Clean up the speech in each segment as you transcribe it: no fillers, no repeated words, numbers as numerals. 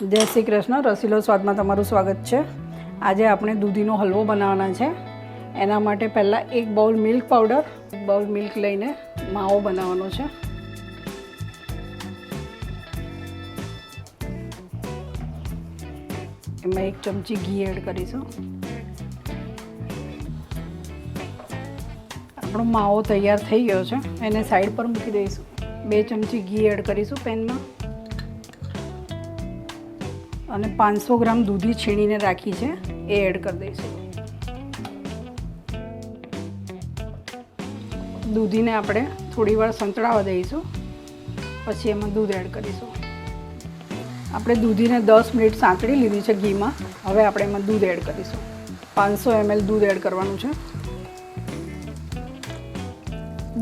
જય શ્રી કૃષ્ણ. રસીલો સ્વાદમાં તમારું સ્વાગત છે. આજે આપણે દૂધીનો હલવો બનાવવાના છે. એના માટે પહેલાં એક બાઉલ મિલ્ક પાવડર, એક બાઉલ મિલ્ક લઈને માવો બનાવવાનો છે. એમાં 1 ચમચી ઘી એડ કરીશું. આપણો માવો તૈયાર થઈ ગયો છે, એને સાઈડ પર મૂકી દઈશું. 2 ચમચી ઘી એડ કરીશું પેનમાં અને 500 ગ્રામ દૂધી છીણીને રાખી છે એ એડ કરી દઈશું. દૂધીને આપણે થોડી વાર સંતળાવા દઈશું, પછી એમાં દૂધ એડ કરીશું. આપણે દૂધીને 10 મિનિટ સાંતળી લીધી છે ઘીમાં. હવે આપણે એમાં દૂધ એડ કરીશું. 500 ml દૂધ એડ કરવાનું છે.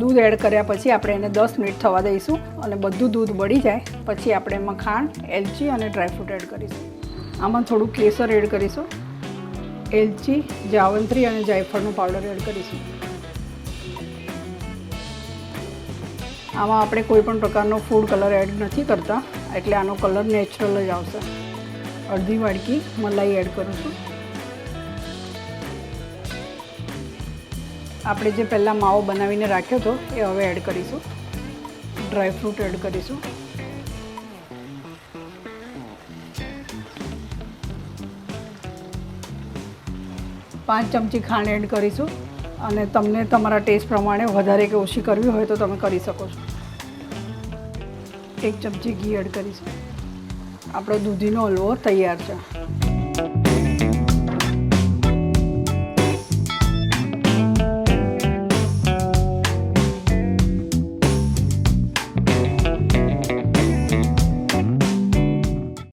દૂધ એડ કર્યા પછી આપણે એને 10 મિનિટ થવા દઈશું અને બધું દૂધ બળી જાય પછી આપણે એમાં ખાંડ, એલચી અને ડ્રાયફ્રૂટ એડ કરીશું. આમાં થોડું કેસર એડ કરીશું. એલચી, જાવંત્રી અને જાયફળનો પાવડર એડ કરીશું. આમાં આપણે કોઈ પણ પ્રકારનો ફૂડ કલર એડ નથી કરતા, એટલે આનો કલર નેચરલ જ આવશે. અડધી વાડકી મલાઈ એડ કરું છું. આપણે જે પહેલાં માવો બનાવીને રાખ્યો હતો એ હવે એડ કરીશું. ડ્રાયફ્રૂટ એડ કરીશું. પાંચ ચમચી ખાંડ એડ કરીશું અને તમને તમારા ટેસ્ટ પ્રમાણે વધારે કે ઓછી કરવી હોય તો તમે કરી શકો છો. 1 ચમચી ઘી એડ કરીશું. આપણો દૂધીનો હલવો તૈયાર છે.